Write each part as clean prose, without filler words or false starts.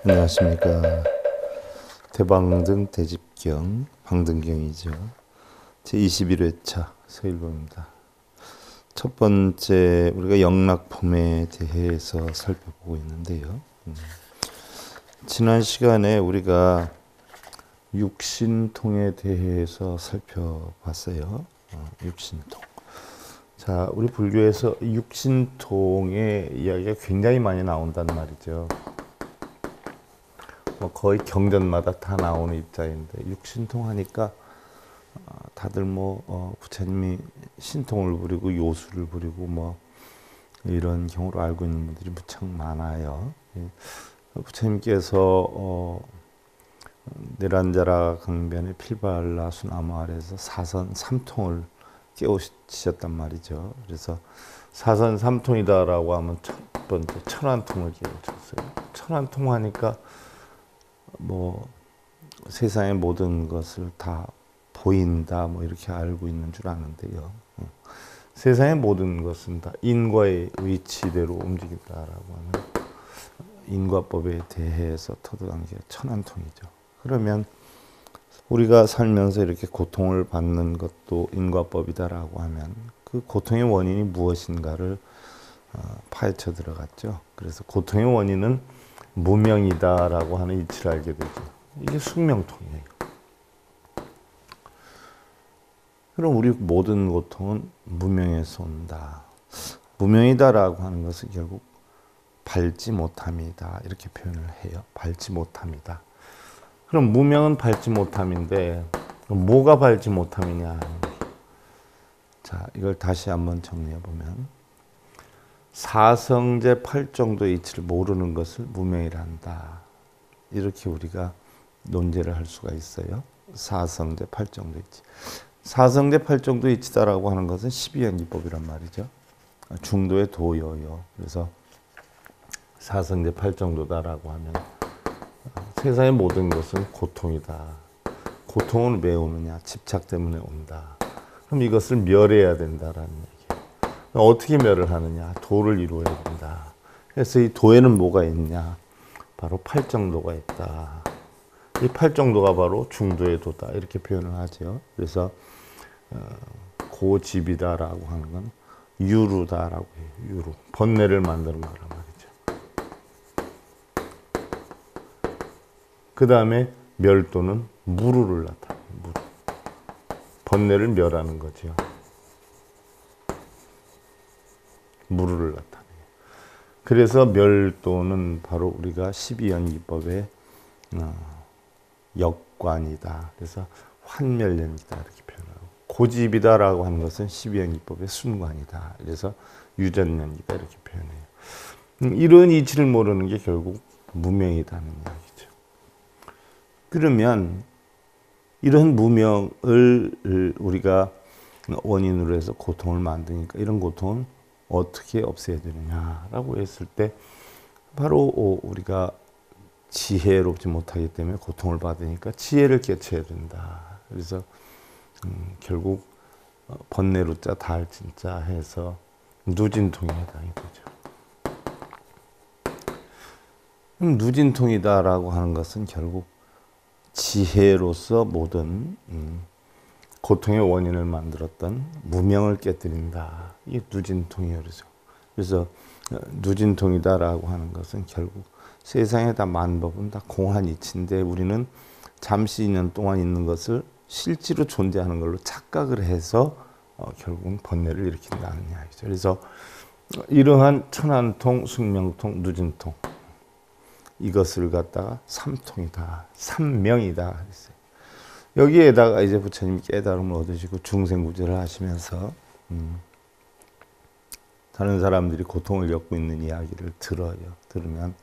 안녕하십니까. 대방등 대집경 방등경이죠. 제21회차 서일봉입니다. 첫 번째 우리가 영락품에 대해서 살펴보고 있는데요. 지난 시간에 우리가 육신통에 대해서 살펴봤어요. 육신통. 자, 우리 불교에서 육신통의 이야기가 굉장히 많이 나온단 말이죠. 거의 경전마다 다 나오는 입장인데, 육신통 하니까 다들 부처님이 신통을 부리고 요술을 부리고 이런 경우로 알고 있는 분들이 무척 많아요. 부처님께서 네란자라 강변의 필발라순 나무 아래에서 사선 삼통을 깨우치셨단 말이죠. 그래서 사선 삼통이다라고 하면 첫 번째 천안통을 깨우쳤어요. 천안통 하니까 세상의 모든 것을 다 보인다 이렇게 알고 있는 줄 아는데요. 세상의 모든 것은 다 인과의 위치대로 움직인다라고 하는 인과법에 대해서 터득한 게 천안통이죠. 그러면 우리가 살면서 이렇게 고통을 받는 것도 인과법이다라고 하면 그 고통의 원인이 무엇인가를 파헤쳐 들어갔죠. 그래서 고통의 원인은 무명이다라고 하는 이치를 알게 되죠. 이게 숙명통이에요. 그럼 우리 모든 고통은 무명에서 온다. 무명이다라고 하는 것은 결국 밟지 못함이다. 이렇게 표현을 해요. 밟지 못함이다. 그럼 무명은 밟지 못함인데 뭐가 밟지 못함이냐. 자, 이걸 다시 한번 정리해 보면 사성제 8정도의 이치를 모르는 것을 무명이란다. 이렇게 우리가 논제를 할 수가 있어요. 사성제 8정도 이치. 사성제 8정도 이치다라고 하는 것은 12연기법이란 말이죠. 중도의 도여요. 그래서 사성제 8정도다라고 하면 세상의 모든 것은 고통이다. 고통은 왜 오느냐? 집착 때문에 온다. 그럼 이것을 멸해야 된다라는 얘기예요. 어떻게 멸을 하느냐? 도를 이루어야 된다. 그래서 이 도에는 뭐가 있냐? 바로 8정도가 있다. 이 8정도가 바로 중도의 도다. 이렇게 표현을 하죠. 그래서 고집이다라고 하는 건 유루다라고 해요. 유루. 번뇌를 만드는 거란 말이죠. 그 다음에 멸도는 무루를 나타내요. 무루. 번뇌를 멸하는 거죠. 무루를 나타내요. 그래서 멸도는 바로 우리가 12연기법의 역관이다. 그래서 환멸연이다. 이렇게 표현하고 고집이다라고 하는 것은 12연기법의 순관이다. 그래서 유전연이다. 이렇게 표현해요. 이런 이치를 모르는 게 결국 무명이다는 이야기죠. 그러면 이런 무명을 우리가 원인으로 해서 고통을 만드니까 이런 고통은 어떻게 없애야 되느냐라고 했을 때 바로 우리가 지혜롭지 못하기 때문에 고통을 받으니까 지혜를 깨쳐야 된다. 그래서 결국 번뇌루자 달진자 해서 누진통에 해당이 되죠. 누진통이다라고 하는 것은 결국 지혜로서 모든 고통의 원인을 만들었던 무명을 깨뜨린다. 이게 누진통이에요. 그래서 누진통이다라고 하는 것은 결국 세상에 다 만법은 다 공한 이치인데 우리는 잠시 있는 동안 있는 것을 실제로 존재하는 걸로 착각을 해서 결국은 번뇌를 일으킨다는 이야기죠. 그래서 이러한 천안통, 숙명통, 누진통 이것을 갖다가 삼통이다, 삼명이다 그랬어요. 여기에다가 이제 부처님이 깨달음을 얻으시고 중생구제를 하시면서 다른 사람들이 고통을 겪고 있는 이야기를 들어요. 들으면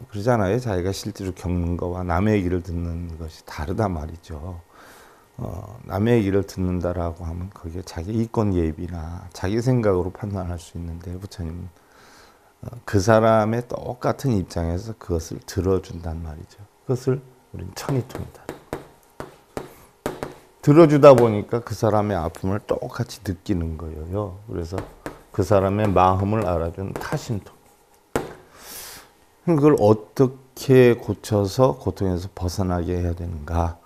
그러잖아요. 자기가 실제로 겪는 거와 남의 얘기를 듣는 것이 다르단 말이죠. 남의 얘기를 듣는다라고 하면 그게 자기 이권 예비나 자기 생각으로 판단할 수 있는데 부처님은 그 사람의 똑같은 입장에서 그것을 들어준단 말이죠. 그것을 우리는 천이통이다. 들어주다 보니까 그 사람의 아픔을 똑같이 느끼는 거예요. 그래서 그 사람의 마음을 알아준 타심통. 그걸 어떻게 고쳐서 고통에서 벗어나게 해야 되는가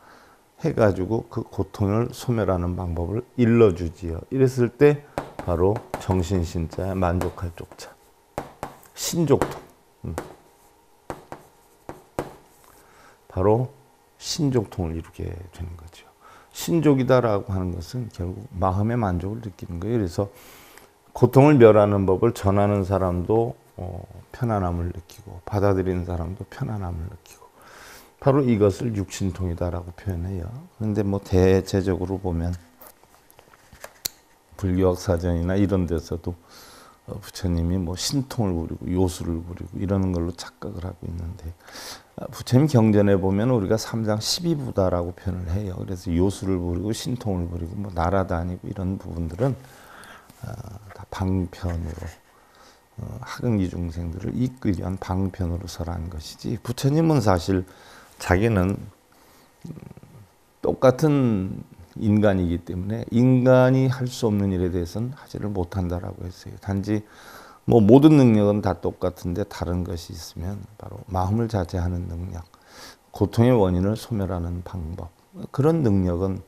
해가지고 그 고통을 소멸하는 방법을 일러주지요. 이랬을 때 바로 정신신자의 만족할 쪽자, 신족통. 바로 신족통을 이루게 되는 거죠. 신족이다라고 하는 것은 결국 마음의 만족을 느끼는 거예요. 그래서 고통을 멸하는 법을 전하는 사람도 편안함을 느끼고 받아들이는 사람도 편안함을 느끼고 바로 이것을 육신통이다라고 표현해요. 그런데 뭐 대체적으로 보면 불교학 사전이나 이런 데서도 부처님이 뭐 신통을 부리고 요수를 부리고 이러는 걸로 착각을 하고 있는데 부처님 경전에 보면 우리가 3장 12부다라고 표현을 해요. 그래서 요수를 부리고 신통을 부리고 뭐 날아다니고 이런 부분들은 다 방편으로 하근기 중생들을 이끌기 위한 방편으로 설한 것이지 부처님은 사실 자기는 똑같은 인간이기 때문에 인간이 할 수 없는 일에 대해서는 하지를 못한다라고 했어요. 단지 뭐 모든 능력은 다 똑같은데 다른 것이 있으면 바로 마음을 자제하는 능력, 고통의 원인을 소멸하는 방법, 그런 능력은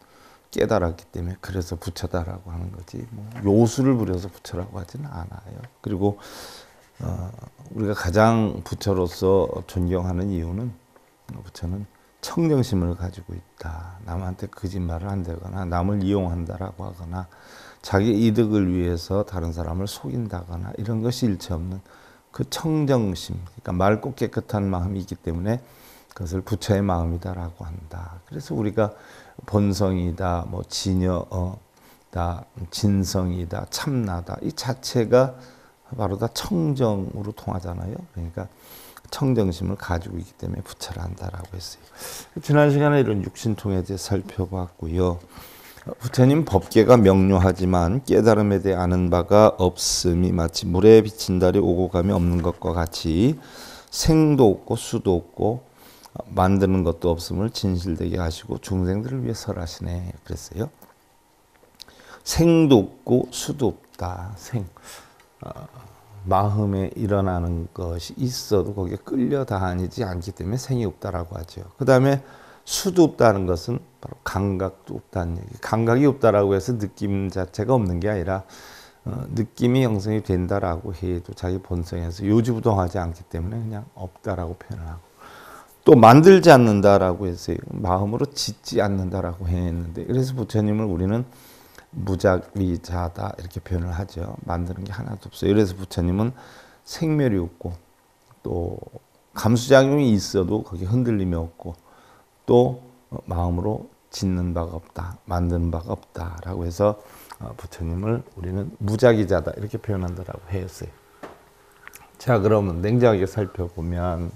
깨달았기 때문에 그래서 부처다라고 하는 거지 뭐 요수를 부려서 부처라고 하지는 않아요. 그리고 우리가 가장 부처로서 존경하는 이유는 부처는 청정심을 가지고 있다. 남한테 거짓말을 한다거나 남을 이용한다라고 하거나 자기 이득을 위해서 다른 사람을 속인다거나 이런 것이 일체 없는 그 청정심, 그러니까 맑고 깨끗한 마음이 있기 때문에 그것을 부처의 마음이다라고 한다. 그래서 우리가 본성이다, 뭐 진여다, 진성이다, 참나다 이 자체가 바로 다 청정으로 통하잖아요. 그러니까 청정심을 가지고 있기 때문에 부처를 한다라고 했어요. 지난 시간에 이런 육신통에 대해 살펴봤고요. 부처님 법계가 명료하지만 깨달음에 대해 아는 바가 없음이 마치 물에 비친 달이 오고 감이 없는 것과 같이 생도 없고 수도 없고 만드는 것도 없음을 진실되게 하시고 중생들을 위해 설하시네 그랬어요. 생도 없고 수도 없다. 마음에 일어나는 것이 있어도 거기에 끌려다니지 않기 때문에 생이 없다라고 하죠. 그 다음에 수도 없다는 것은 바로 감각도 없다는 얘기. 감각이 없다라고 해서 느낌 자체가 없는 게 아니라 느낌이 형성이 된다라고 해도 자기 본성에서 요지부동하지 않기 때문에 그냥 없다라고 표현을 하고 또 만들지 않는다라고 해서 마음으로 짓지 않는다라고 했는데 그래서 부처님을 우리는 무작위자다 이렇게 표현을 하죠. 만드는 게 하나도 없어요. 그래서 부처님은 생멸이 없고 또 감수작용이 있어도 거기에 흔들림이 없고 또 마음으로 짓는 바가 없다. 만드는 바가 없다라고 해서 부처님을 우리는 무작위자다 이렇게 표현한다라고 했어요. 자, 그러면 냉정하게 살펴보면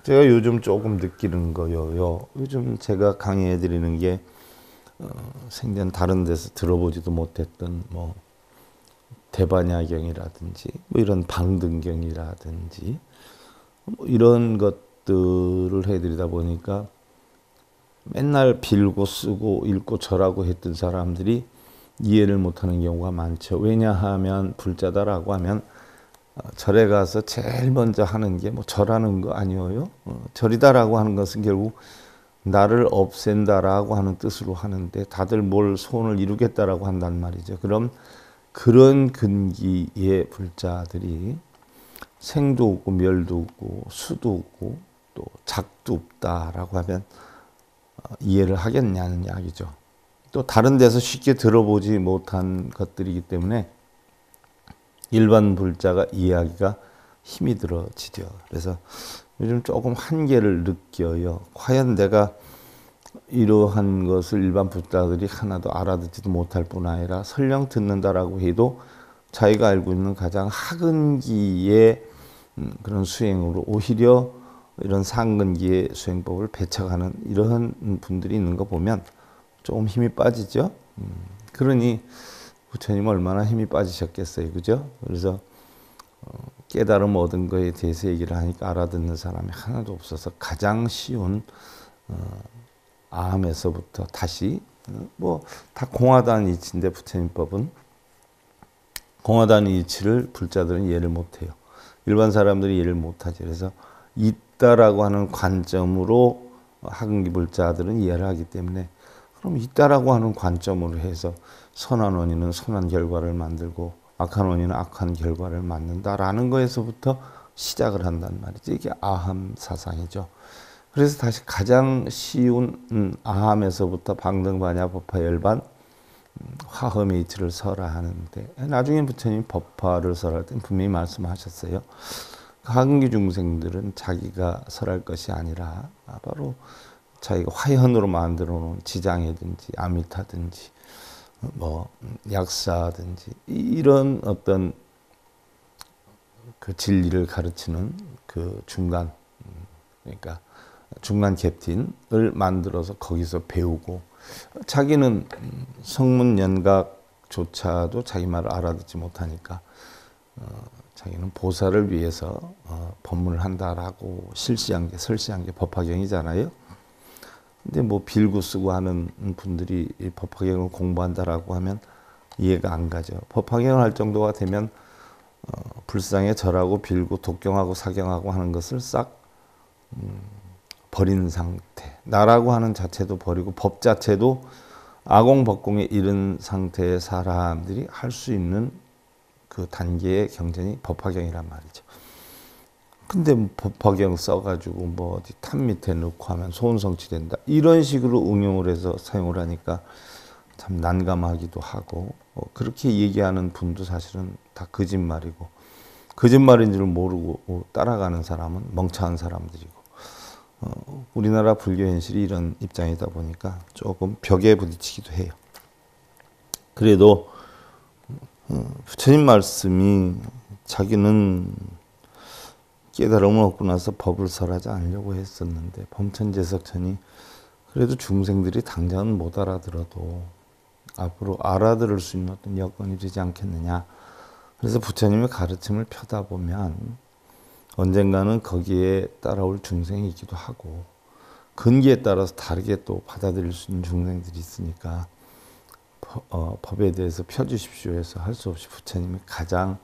제가 요즘 조금 느끼는 거요. 요즘 제가 강의해 드리는 게 생전 다른 데서 들어보지도 못했던 뭐 대반야경이라든지 뭐 이런 방등경이라든지 뭐 이런 것들을 해드리다 보니까 맨날 빌고 쓰고 읽고 절하고 했던 사람들이 이해를 못하는 경우가 많죠. 왜냐하면 불자다라고 하면 절에 가서 제일 먼저 하는 게 뭐 절하는 거 아니에요? 절이다라고 하는 것은 결국 나를 없앤다라고 하는 뜻으로 하는데 다들 뭘 소원을 이루겠다라고 한단 말이죠. 그럼 그런 근기의 불자들이 생도 없고 멸도 없고 수도 없고 또 작도 없다라고 하면 이해를 하겠냐는 이야기죠. 또 다른 데서 쉽게 들어보지 못한 것들이기 때문에 일반 불자가 이해하기가 힘이 들어지죠. 그래서 요즘 조금 한계를 느껴요. 과연 내가 이러한 것을 일반 불자들이 하나도 알아듣지도 못할 뿐 아니라 설령 듣는다라고 해도 자기가 알고 있는 가장 하근기의 그런 수행으로 오히려 이런 상근기의 수행법을 배척하는 이러한 분들이 있는 거 보면 조금 힘이 빠지죠. 그러니 부처님 얼마나 힘이 빠지셨겠어요. 그죠? 그래서 깨달음 얻은 거에 대해서 얘기를 하니까 알아듣는 사람이 하나도 없어서 가장 쉬운 암에서부터 다시 뭐 다 공하다는 이치인데 부처님법은 공하다는 이치를 불자들은 이해를 못해요. 일반 사람들이 이해를 못하지. 그래서 있다라고 하는 관점으로 학은기 불자들은 이해를 하기 때문에 그럼 있다라고 하는 관점으로 해서 선한 원인은 선한 결과를 만들고 악한 원인은 악한 결과를 만든다라는 거에서부터 시작을 한단 말이죠. 이게 아함 사상이죠. 그래서 다시 가장 쉬운 아함에서부터 방등반야 법화열반 화엄의 이치를 설하 하는데, 나중에 부처님 법화를 설할 때 분명히 말씀하셨어요. 학은기 중생들은 자기가 설할 것이 아니라 바로 자기가 화현으로 만들어 놓은 지장이든지 아미타든지 뭐 약사든지 이런 어떤 그 진리를 가르치는 그 중간, 그러니까 중간 캡틴을 만들어서 거기서 배우고, 자기는 성문 연각조차도 자기 말을 알아듣지 못하니까 자기는 보살을 위해서 법문을 한다라고 실시한 게 설시한 게 법화경이잖아요. 근데 뭐 빌구 쓰고 하는 분들이 이 법화경을 공부한다라고 하면 이해가 안 가죠. 법화경을 할 정도가 되면 불상에 절하고 빌고 독경하고 사경하고 하는 것을 싹 버린 상태. 나라고 하는 자체도 버리고 법 자체도 아공법공에 이른 상태의 사람들이 할 수 있는 그 단계의 경전이 법화경이란 말이죠. 근데 뭐 법화경 써가지고 뭐 어디 탑 밑에 넣고 하면 소원성취된다, 이런 식으로 응용을 해서 사용을 하니까 참 난감하기도 하고, 그렇게 얘기하는 분도 사실은 다 거짓말이고, 거짓말인 줄 모르고 따라가는 사람은 멍청한 사람들이고, 우리나라 불교 현실이 이런 입장이다 보니까 조금 벽에 부딪히기도 해요. 그래도 부처님 말씀이 자기는 깨달음을 얻고 나서 법을 설하지 않으려고 했었는데, 범천재석천이 그래도 중생들이 당장은 못 알아들어도 앞으로 알아들을 수 있는 어떤 여건이 되지 않겠느냐. 그래서 부처님의 가르침을 펴다 보면 언젠가는 거기에 따라올 중생이 있기도 하고, 근기에 따라서 다르게 또 받아들일 수 있는 중생들이 있으니까 법에 대해서 펴주십시오 해서 할 수 없이 부처님이 가장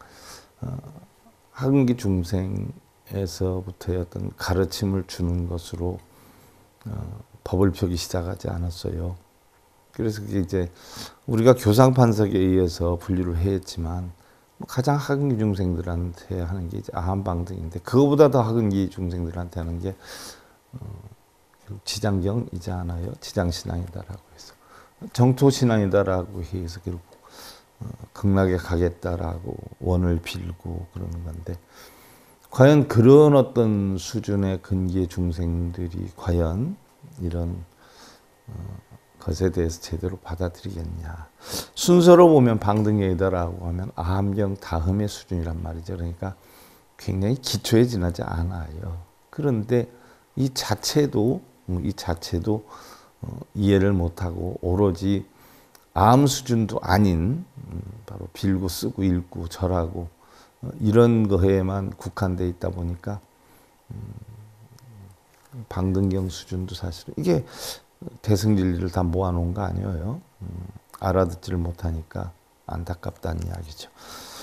학은기 중생에서부터의 어떤 가르침을 주는 것으로 법을 펴기 시작하지 않았어요. 그래서 그게 이제 우리가 교상판석에 의해서 분류를 했지만 가장 학은기 중생들한테 하는 게 이제 아함방등인데, 그거보다 더 학은기 중생들한테 하는 게 지장경이지 않아요? 지장신앙이다라고 해서 정토신앙이다라고 해서 결국 극락에 가겠다라고 원을 빌고 그러는 건데, 과연 그런 어떤 수준의 근기의 중생들이 과연 이런 것에 대해서 제대로 받아들이겠냐. 순서로 보면 방등경이다라고 하면 아함경 다음의 수준이란 말이죠. 그러니까 굉장히 기초에 지나지 않아요. 그런데 이 자체도 이해를 못하고 오로지 아함 수준도 아닌 바로 빌고 쓰고 읽고 절하고 이런 거에만 국한되어 있다 보니까 방등경 수준도 사실은 이게 대승진리를 다 모아놓은 거 아니에요. 알아듣지를 못하니까 안타깝다는 이야기죠.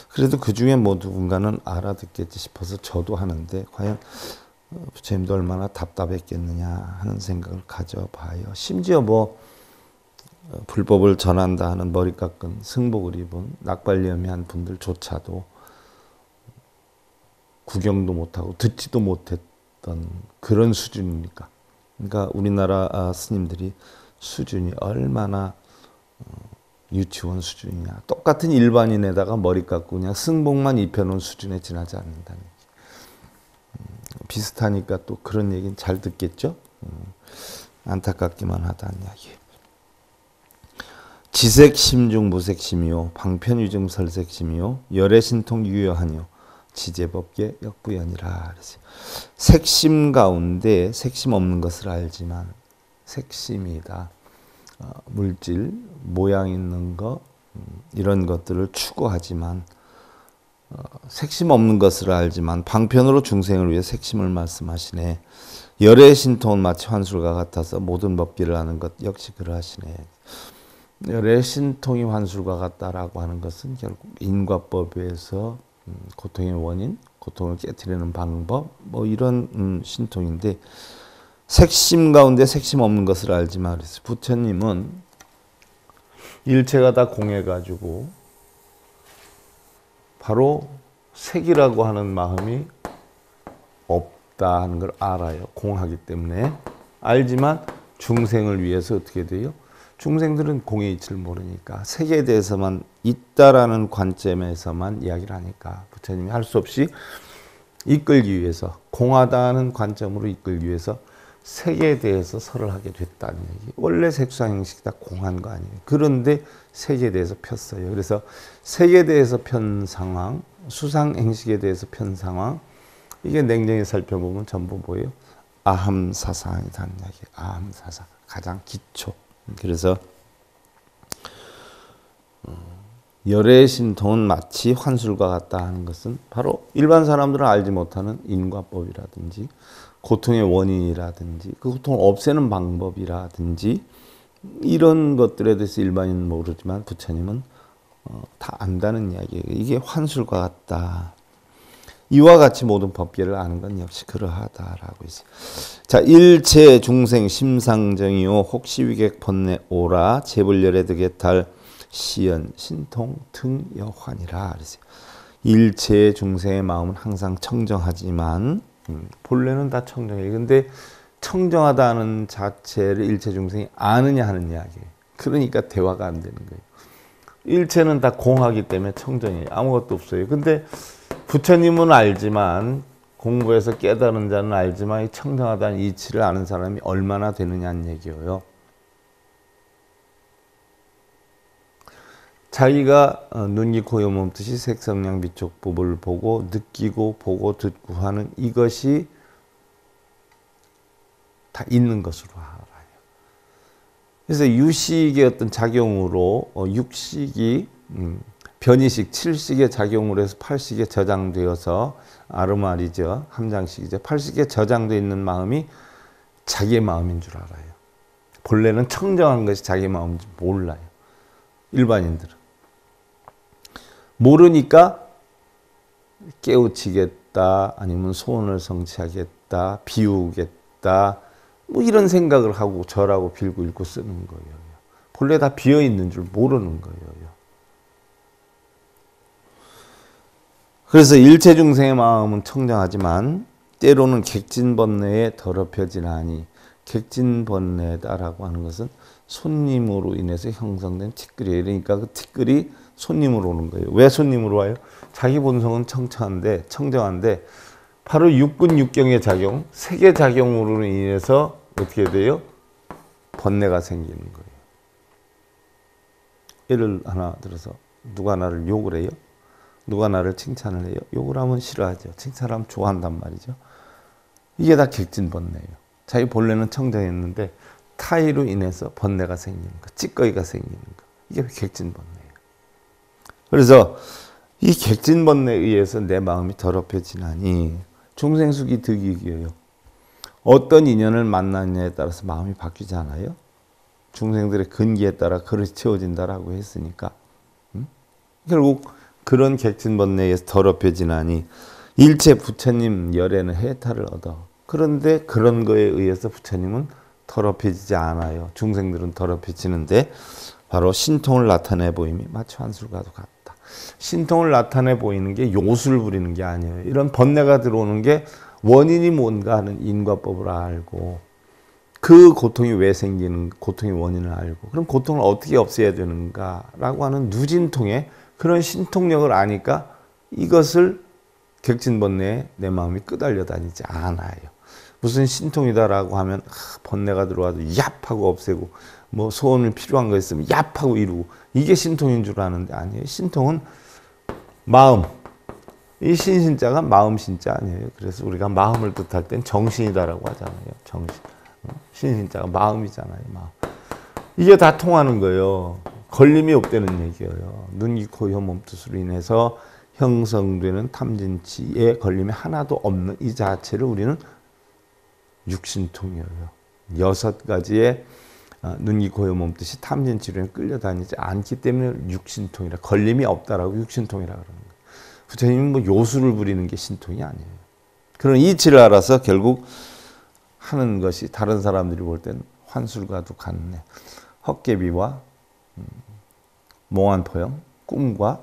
그래도 그 중에 뭐 누군가는 알아듣겠지 싶어서 저도 하는데, 과연 부처님도 얼마나 답답했겠느냐 하는 생각을 가져봐요. 심지어 뭐 불법을 전한다 하는 머리 깎은 승복을 입은 낙발염이한 분들조차도 구경도 못하고 듣지도 못했던 그런 수준이니까. 그러니까 우리나라 스님들이 수준이 얼마나 유치원 수준이냐. 똑같은 일반인에다가 머리 깎고 그냥 승복만 입혀놓은 수준에 지나지 않는다는 얘기. 비슷하니까 또 그런 얘기는 잘 듣겠죠. 안타깝기만 하다는 이야기. 지색심중 무색심이요 방편유증 설색심이요 열애신통 유효하니요 지제법계 역부연이라. 색심 가운데 색심 없는 것을 알지만, 색심이다. 물질, 모양 있는 것, 이런 것들을 추구하지만 색심 없는 것을 알지만 방편으로 중생을 위해 색심을 말씀하시네. 열의 신통은 마치 환술과 같아서 모든 법기를 아는 것 역시 그러하시네. 열의 신통이 환술과 같다라고 하는 것은 결국 인과법에서 고통의 원인, 고통을 깨트리는 방법, 뭐 이런 신통인데 색심 가운데 색심 없는 것을 알지만 그래서 부처님은 일체가 다 공해가지고 바로 색이라고 하는 마음이 없다 하는 걸 알아요. 공하기 때문에. 알지만 중생을 위해서 어떻게 돼요? 중생들은 공의 이치를 모르니까 색에 대해서만 있다라는 관점에서만 이야기를 하니까 부처님이 할 수 없이 이끌기 위해서 공하다는 관점으로 이끌기 위해서 색에 대해서 설을 하게 됐다는 얘기. 원래 색수상 형식이 다 공한 거 아니에요. 그런데 색에 대해서 폈어요. 그래서 색에 대해서 편 상황, 수상 행식에 대해서 편 상황, 이게 냉정히 살펴보면 전부 뭐예요? 아함사상이라는 얘기예요. 아함사상. 가장 기초. 그래서 열의 신통은 마치 환술과 같다 하는 것은 바로 일반 사람들은 알지 못하는 인과법이라든지 고통의 원인이라든지 그 고통을 없애는 방법이라든지 이런 것들에 대해서 일반인은 모르지만 부처님은 다 안다는 이야기예요. 이게 환술과 같다. 이와 같이 모든 법계를 아는 건 역시 그러하다라고 있어요. 자, 일체 중생 심상정이요 혹시 위객 번뇌 오라 재불열에 득에 달 시연 신통 등 여환이라 그랬어요. 일체 중생의 마음은 항상 청정하지만 본래는 다 청정해요. 근데 청정하다는 자체를 일체 중생이 아느냐 하는 이야기예요. 그러니까 대화가 안 되는 거예요. 일체는 다 공하기 때문에 청정해요. 아무것도 없어요. 근데 부처님은 알지만 공부해서 깨달은 자는 알지만 이 청정하다는 이치를 아는 사람이 얼마나 되느냐는 얘기예요. 자기가 눈기 코여 몸뜻이 색성량 비촉법을 보고 느끼고 보고 듣고 하는 이것이 다 있는 것으로 알아요. 그래서 유식의 어떤 작용으로 육식이 변이식 7식의 작용으로 해서 8식에 저장되어서 아르말이죠. 함장식이죠. 8식에 저장되어 있는 마음이 자기의 마음인 줄 알아요. 본래는 청정한 것이 자기의 마음인지 몰라요. 일반인들은. 모르니까 깨우치겠다, 아니면 소원을 성취하겠다, 비우겠다, 뭐 이런 생각을 하고 절하고 빌고 읽고 쓰는 거예요. 본래 다 비어있는 줄 모르는 거예요. 그래서 일체 중생의 마음은 청정하지만 때로는 객진번뇌에 더럽혀지나니 객진번뇌다라고 하는 것은 손님으로 인해서 형성된 티끌이에요. 그러니까 그 티끌이 손님으로 오는 거예요. 왜 손님으로 와요? 자기 본성은 청정한데 바로 육군 육경의 작용, 색의 작용으로 인해서 어떻게 돼요? 번뇌가 생기는 거예요. 예를 하나 들어서 누가 나를 욕을 해요? 누가 나를 칭찬을 해요? 욕을 하면 싫어하죠. 칭찬하면 좋아한단 말이죠. 이게 다 객진번뇌예요. 자기 본래는 청정했는데 타의로 인해서 번뇌가 생기는 거, 찌꺼기가 생기는 거. 이게 객진번뇌예요. 그래서 이 객진번뇌에 의해서 내 마음이 더럽혀지나니 중생수기 득이기예요. 어떤 인연을 만나느냐에 따라서 마음이 바뀌지 않아요? 중생들의 근기에 따라 그릇이 채워진다라고 했으니까 결국 그런 객진번뇌에서 더럽혀지나니 일체 부처님 열에는 해탈을 얻어. 그런데 그런 거에 의해서 부처님은 더럽혀지지 않아요. 중생들은 더럽혀지는데 바로 신통을 나타내 보임이 마치 환술과도 같다. 신통을 나타내 보이는 게 요술을 부리는 게 아니에요. 이런 번뇌가 들어오는 게 원인이 뭔가 하는 인과법을 알고 그 고통이 왜 생기는 고통의 원인을 알고 그럼 고통을 어떻게 없애야 되는가라고 하는 누진통의 그런 신통력을 아니까 이것을 객진번뇌에 내 마음이 끄달려 다니지 않아요. 무슨 신통이다라고 하면 번뇌가 들어와도 얍하고 없애고 뭐 소원을 필요한 거 있으면 얍하고 이루고 이게 신통인 줄 아는데 아니에요. 신통은 마음. 이 신신자가 마음 신자 아니에요. 그래서 우리가 마음을 뜻할 땐 정신이다라고 하잖아요. 정신. 신신자가 마음이잖아요. 마음. 이게 다 통하는 거예요. 걸림이 없다는 얘기예요. 눈, 귀, 코, 혀, 몸뜻으로 인해서 형성되는 탐진치의 걸림이 하나도 없는 이 자체를 우리는 육신통이에요. 6가지의 눈, 귀, 코, 혀, 몸뜻이 탐진치로 끌려다니지 않기 때문에 육신통이라 걸림이 없다라고 육신통이라 그러는 거예요. 부처님은 뭐 요술을 부리는 게 신통이 아니에요. 그런 이치를 알아서 결국 하는 것이 다른 사람들이 볼 때는 환술과도 같네. 헛개비와 몽환포영, 꿈과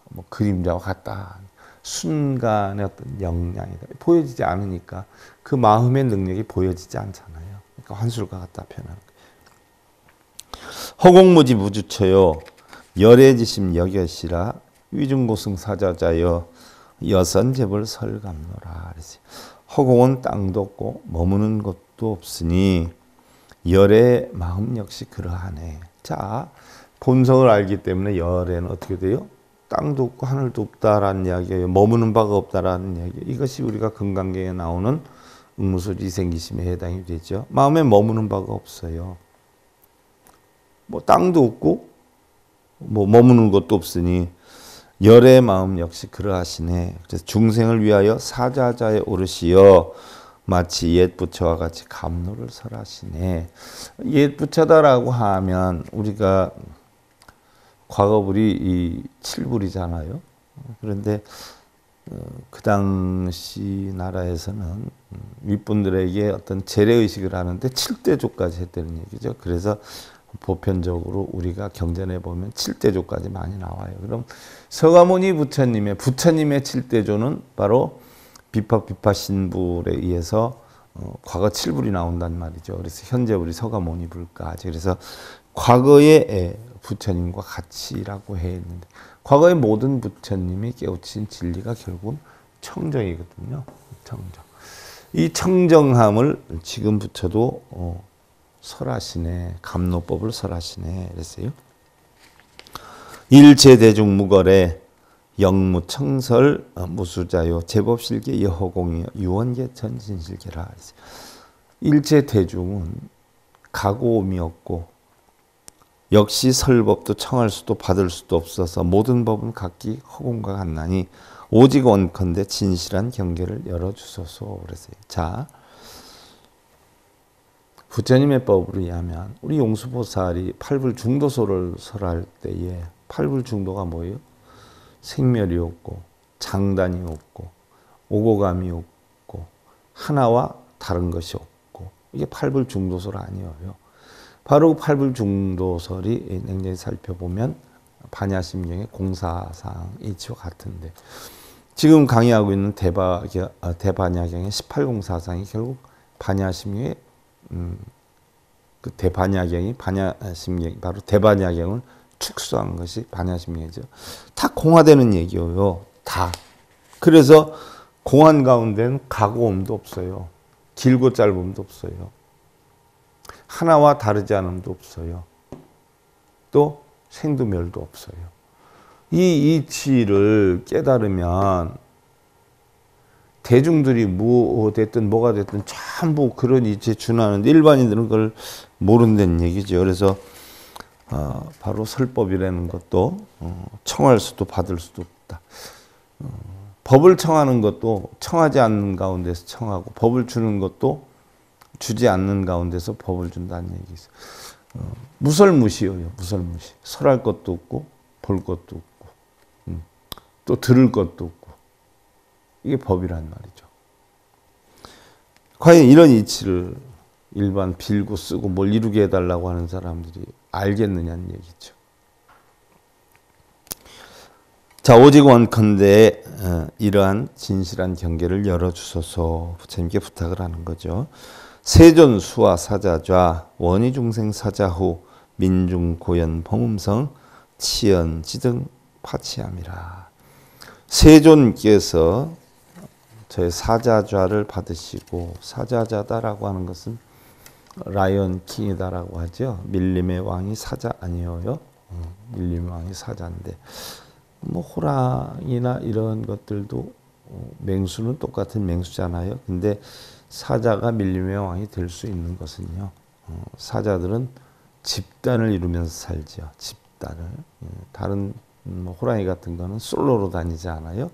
뭐 그림자와 같다. 순간의 어떤 영향이다. 보여지지 않으니까 그 마음의 능력이 보여지지 않잖아요. 그러니까 환술과 같다 표현하는 거예요. 허공무지 무주처요. 열애지심 여겨시라 위중고승 사자자여 여선제벌 설감노라. 그랬어요. 허공은 땅도 없고 머무는 곳도 없으니 열의 마음 역시 그러하네. 자, 본성을 알기 때문에 열에는 어떻게 돼요? 땅도 없고 하늘도 없다라는 이야기예요. 머무는 바가 없다라는 이야기예요. 이것이 우리가 금강경에 나오는 응무소지 생기심에 해당이 되죠. 마음에 머무는 바가 없어요. 뭐 땅도 없고 뭐 머무는 것도 없으니 열의 마음 역시 그러하시네. 그래서 중생을 위하여 사자자에 오르시어 마치 옛 부처와 같이 감로를 설하시네. 옛 부처다라고 하면 우리가 과거불이 이 7불이잖아요. 그런데 그 당시 나라에서는 윗분들에게 어떤 재래의식을 하는데 7대조까지 했다는 얘기죠. 그래서 보편적으로 우리가 경전에 보면 7대조까지 많이 나와요. 그럼 서가모니 부처님의 7대조는 바로 비파 신불에 의해서 과거 7불이 나온단 말이죠. 그래서 현재 우리 서가모니 불까지. 그래서 과거의 부처님과 같이라고 해 있는데 과거의 모든 부처님이 깨우친 진리가 결국은 청정이거든요. 청정. 이 청정함을 지금 부처도 설하시네. 감로법을 설하시네. 그랬어요. 일체대중무거래 영무청설 무수자요 제법실계 여허공이요 유원계 전진실계라. 일체대중은 가고옴이 없고 역시 설법도 청할 수도 받을 수도 없어서 모든 법은 각기 허공과 같나니 오직 원컨대 진실한 경계를 열어주소서. 그랬어요. 자, 부처님의 법으로 의하면 우리 용수보살이 팔불중도소를 설할 때에 팔불중도가 뭐예요? 생멸이 없고 장단이 없고 오고감이 없고 하나와 다른 것이 없고 이게 팔불중도설 아니에요. 바로 팔불중도설이 냉정히 살펴보면 반야심경의 공사상 이치와 같은데 지금 강의하고 있는 대반야경의 18공사상이 결국 반야심경의 그 대반야경이 반야심경 바로 대반야경을 축소한 것이 반야심경이죠. 다 공화되는 얘기예요. 다. 그래서 공한 가운데는 가고옴도 없어요. 길고 짧음도 없어요. 하나와 다르지 않음도 없어요. 또 생두멸도 없어요. 이 이치를 깨달으면 대중들이 뭐 됐든 뭐가 됐든 전부 그런 이치에 준하는데 일반인들은 그걸 모른다는 얘기죠. 그래서 바로 설법이라는 것도 청할 수도 받을 수도 없다. 법을 청하는 것도 청하지 않는 가운데서 청하고 법을 주는 것도 주지 않는 가운데서 법을 준다는 얘기죠. 무설무시예요. 무설무시. 설할 것도 없고 볼 것도 없고 또 들을 것도 없고 이게 법이란 말이죠. 과연 이런 이치를 일반 빌고 쓰고 뭘 이루게 해달라고 하는 사람들이 알겠느냐는 얘기죠. 자, 오직 원컨대 이러한 진실한 경계를 열어주소서 부처님께 부탁을 하는 거죠. 세존 수와 사자좌 원희 중생 사자후 민중 고연 범음성 치연 지등 파치함이라. 세존께서 저의 사자좌를 받으시고 사자자다라고 하는 것은 라이언 킹이다라고 하죠. 밀림의 왕이 사자 아니에요. 밀림의 왕이 사자인데 뭐 호랑이나 이런 것들도 맹수는 똑같은 맹수잖아요. 근데 사자가 밀림의 왕이 될 수 있는 것은요. 사자들은 집단을 이루면서 살죠. 집단을. 다른 호랑이 같은 거는 솔로로 다니지 않아요.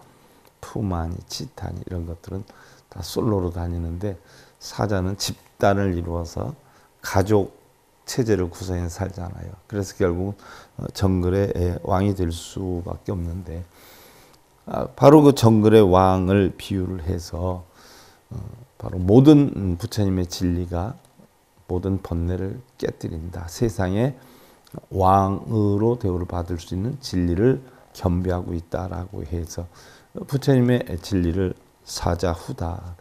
푸마니, 치타니 이런 것들은 다 솔로로 다니는데 사자는 집단을 이루어서 가족 체제를 구성해서 살잖아요. 그래서 결국 정글의 왕이 될 수밖에 없는데 바로 그 정글의 왕을 비유를 해서 바로 모든 부처님의 진리가 모든 번뇌를 깨뜨린다. 세상에 왕으로 대우를 받을 수 있는 진리를 겸비하고 있다라고 해서 부처님의 진리를 사자후다.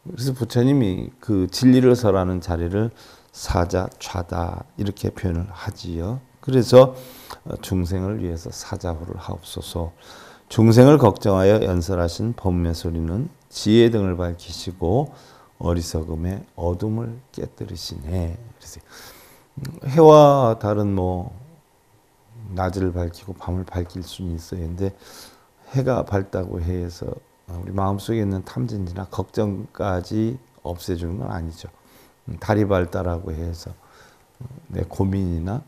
그래서 부처님이 그 진리를 설하는 자리를 사자좌다 이렇게 표현을 하지요. 그래서 중생을 위해서 사자후를 하옵소서. 중생을 걱정하여 연설하신 법매 소리는 지혜 등을 밝히시고 어리석음의 어둠을 깨뜨리시네. 그래서 해와 달은 낮을 밝히고 밤을 밝힐 수는 있어요. 근데 해가 밝다고 해서 우리 마음속에 있는 탐진이나 걱정까지 없애주는 건 아니죠. 달이 밝다라고 해서 내 고민이나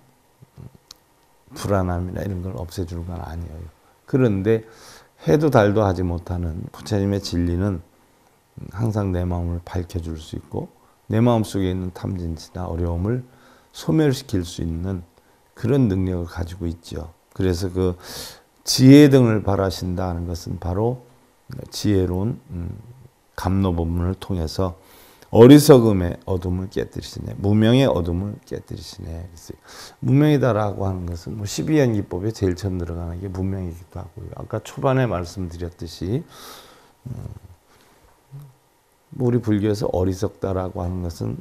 불안함이나 이런 걸 없애주는 건 아니에요. 그런데 해도 달도 하지 못하는 부처님의 진리는 항상 내 마음을 밝혀줄 수 있고 내 마음속에 있는 탐진치나 어려움을 소멸시킬 수 있는 그런 능력을 가지고 있죠. 그래서 그 지혜 등을 발하신다는 것은 바로 지혜로운 감로법문을 통해서 어리석음의 어둠을 깨뜨리시네. 무명의 어둠을 깨뜨리시네. 무명이다라고 하는 것은 12연기법에 제일 처음 들어가는 게 무명이기도 하고요. 아까 초반에 말씀드렸듯이 우리 불교에서 어리석다라고 하는 것은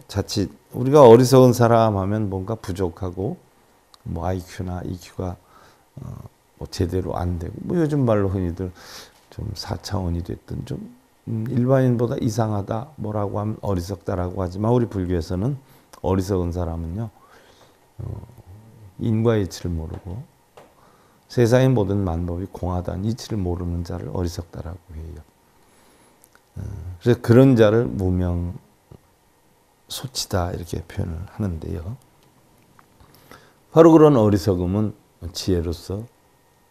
자칫 우리가 어리석은 사람 하면 뭔가 부족하고 IQ나 EQ가 제대로 안 되고 요즘 말로 흔히들 좀 4차원이 됐든 좀 일반인보다 이상하다 뭐라고 하면 어리석다라고 하지만 우리 불교에서는 어리석은 사람은요 인과 이치를 모르고 세상의 모든 만법이 공하다는 이치를 모르는 자를 어리석다라고 해요. 그래서 그런 자를 무명 소치다 이렇게 표현을 하는데요. 바로 그런 어리석음은 지혜로서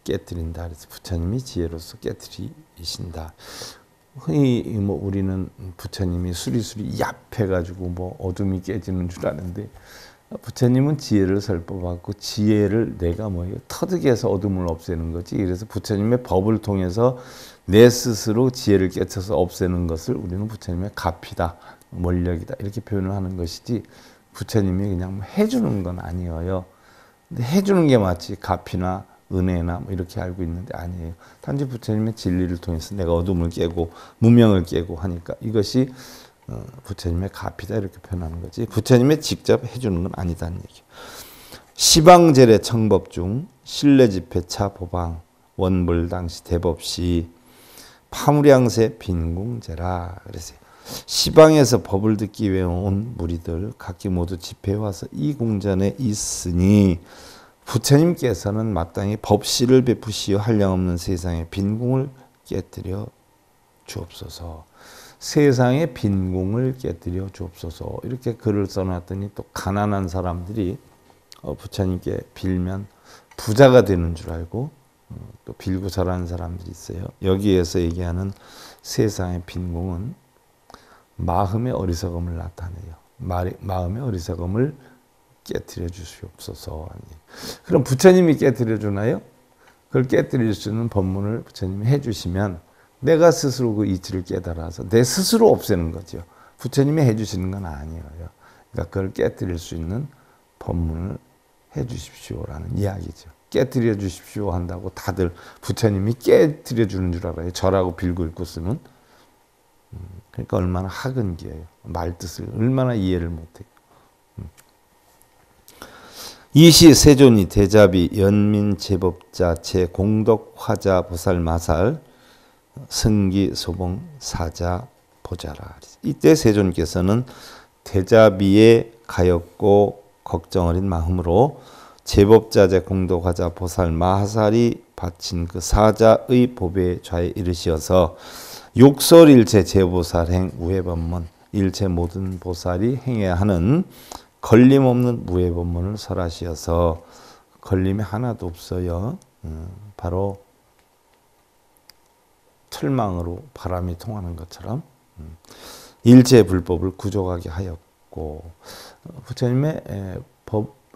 깨뜨린다. 그래서 부처님이 지혜로서 깨뜨리신다. 흔히 우리는 부처님이 수리수리 얍해가지고 어둠이 깨지는 줄 아는데 부처님은 지혜를 설법하고 지혜를 내가 터득해서 어둠을 없애는 거지. 그래서 부처님의 법을 통해서 내 스스로 지혜를 깨쳐서 없애는 것을 우리는 부처님의 가피다, 원력이다 이렇게 표현을 하는 것이지 부처님이 그냥 해주는 건 아니에요. 근데 해주는 게 마치 가피나 은혜나 이렇게 알고 있는데 아니에요. 단지 부처님의 진리를 통해서 내가 어둠을 깨고 무명을 깨고 하니까 이것이 부처님의 가피다 이렇게 표현하는 거지 부처님의 직접 해주는 건 아니다는 얘기예요. 시방제례 청법 중 신례집회차 보방 원불 당시 대법시 파무량세 빈궁제라. 그래서 시방에서 법을 듣기 위해 온 무리들 각기 모두 집회에 와서 이 궁전에 있으니 부처님께서는 마땅히 법시를 베푸시어 한량없는 세상의 빈궁을 깨뜨려 주옵소서. 세상의 빈궁을 깨뜨려 주옵소서. 이렇게 글을 써놨더니 또 가난한 사람들이 부처님께 빌면 부자가 되는 줄 알고 또 빌고 절하는 사람들이 있어요. 여기에서 얘기하는 세상의 빈궁은 마음의 어리석음을 나타내요. 마음의 어리석음을 깨뜨려 주시옵소서. 그럼 부처님이 깨뜨려 주나요? 그걸 깨뜨릴 수 있는 법문을 부처님이 해주시면 내가 스스로 그 이치를 깨달아서 내 스스로 없애는 거죠. 부처님이 해주시는 건 아니에요. 그러니까 그걸 깨뜨릴 수 있는 법문을 해주십시오라는 이야기죠. 깨뜨려 주십시오 한다고 다들 부처님이 깨뜨려 주는 줄 알아요. 절하고 빌고 읽고 쓰면. 그러니까 얼마나 학은기예요. 말뜻을 얼마나 이해를 못해요. 이시 세존이 대자비 연민 제법자 제공덕 화자 보살 마살 승기 소봉 사자 보자라. 이때 세존께서는 대자비에 가엾고 걱정 어린 마음으로 제법자 제공덕 화자 보살 마살이 바친 그 사자의 법의 좌에 이르시어서 욕설일체 제보살행 우회법문 일체 모든 보살이 행해야 하는 걸림없는 무해법문을 설하시어서 걸림이 하나도 없어요. 바로 철망으로 바람이 통하는 것처럼 일체 불법을 구족하게 하였고 부처님의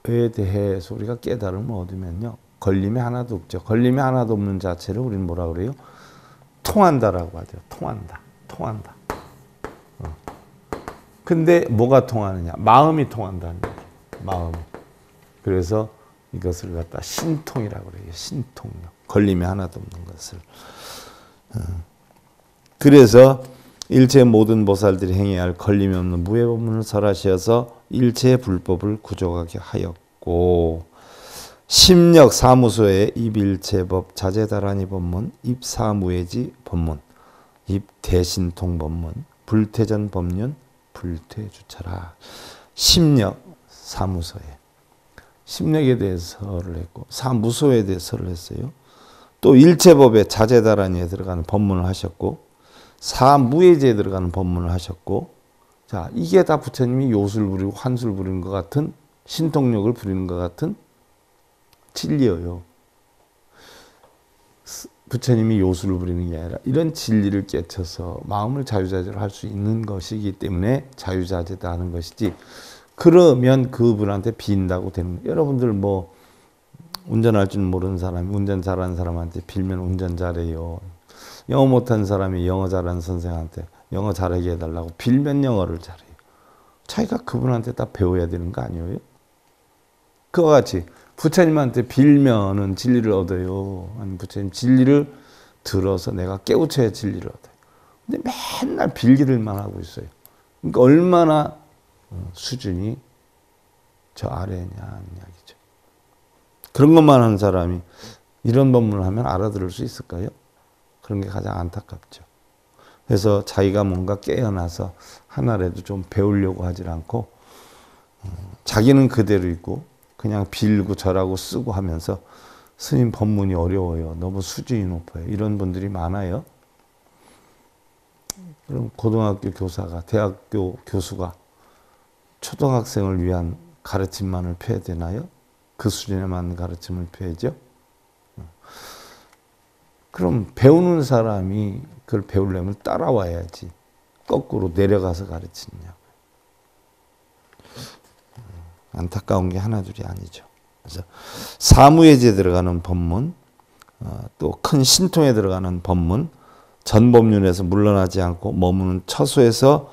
대해서 우리가 깨달음을 얻으면요, 걸림이 하나도 없죠. 걸림이 하나도 없는 자체를 우리는 뭐라 그래요? 통한다라고 하죠. 통한다. 근데 뭐가 통하느냐? 마음이 통한다는 거예요. 마음이. 그래서 이것을 갖다 신통이라고 그래요. 신통력. 걸림이 하나도 없는 것을. 그래서 일체 모든 보살들이 행해야 할 걸림이 없는 무해법문을 설하시어서 일체의 불법을 구족하게 하였고, 심력 사무소의 입일체법 자재다란이 법문, 입사무해지 법문, 입대신통 법문, 불퇴전 법륜, 불퇴주차라. 심력 사무소에, 심력에 대해서를 했고 사무소에 대해서를 했어요. 또 일체법의 자재다란이에 들어가는 법문을 하셨고, 사무해지에 들어가는 법문을 하셨고, 자, 이게 다 부처님이 요술 부리고 환술 부리는 것 같은, 신통력을 부리는 것 같은 진리예요. 부처님이 요술을 부리는 게 아니라 이런 진리를 깨쳐서 마음을 자유자재로 할 수 있는 것이기 때문에 자유자재다 하는 것이지, 그러면 그분한테 빈다고 되는 거예요. 여러분들 뭐 운전할 줄 모르는 사람이 운전 잘하는 사람한테 빌면 운전 잘해요. 영어 못하는 사람이 영어 잘하는 선생한테 영어 잘하게 해달라고 빌면 영어를 잘해요. 자기가 그분한테 다 배워야 되는 거 아니에요? 그와 같이 부처님한테 빌면은 진리를 얻어요. 아니, 부처님 진리를 들어서 내가 깨우쳐야 진리를 얻어요. 근데 맨날 빌기를만 하고 있어요. 그러니까 얼마나 수준이 저 아래냐는 이야기죠. 그런 것만 하는 사람이 이런 법문을 하면 알아들을 수 있을까요? 그런 게 가장 안타깝죠. 그래서 자기가 뭔가 깨어나서 하나라도 좀 배우려고 하질 않고 자기는 그대로 있고 그냥 빌고 절하고 쓰고 하면서 스님 법문이 어려워요. 너무 수준이 높아요. 이런 분들이 많아요. 그럼 고등학교 교사가, 대학교 교수가 초등학생을 위한 가르침만을 펴야 되나요? 그 수준에 맞는 가르침을 펴야죠. 그럼 배우는 사람이 그걸 배우려면 따라와야지. 거꾸로 내려가서 가르치느냐고. 안타까운 게 하나둘이 아니죠. 그래서 사무해지에 들어가는 법문, 또 큰 신통에 들어가는 법문, 전법륜에서 물러나지 않고 머무는 처소에서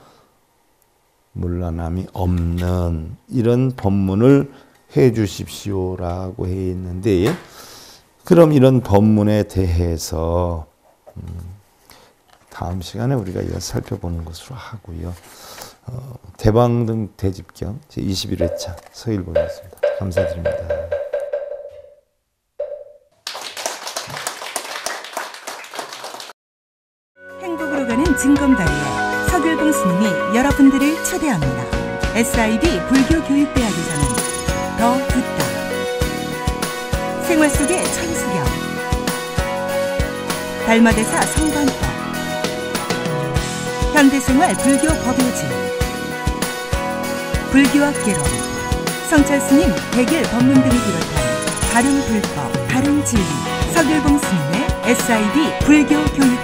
물러남이 없는 이런 법문을 해 주십시오라고 해 있는데, 그럼 이런 법문에 대해서 다음 시간에 우리가 이거 살펴보는 것으로 하고요. 대방등 대집경 제21회차 서일보였습니다. 감사드립니다. 행복으로 가는 징검다리에 서길봉 스님이 여러분들을 초대합니다. SIB 불교교육대학에서는 더 듣다, 생활 속의 천수경, 달마대사 성관법, 현대생활 불교 법요지, 불교학개론, 성찰스님 백일 법문 등을 비롯한 다른 불법, 다른 진리, 서길봉 스님의 SIB 불교교육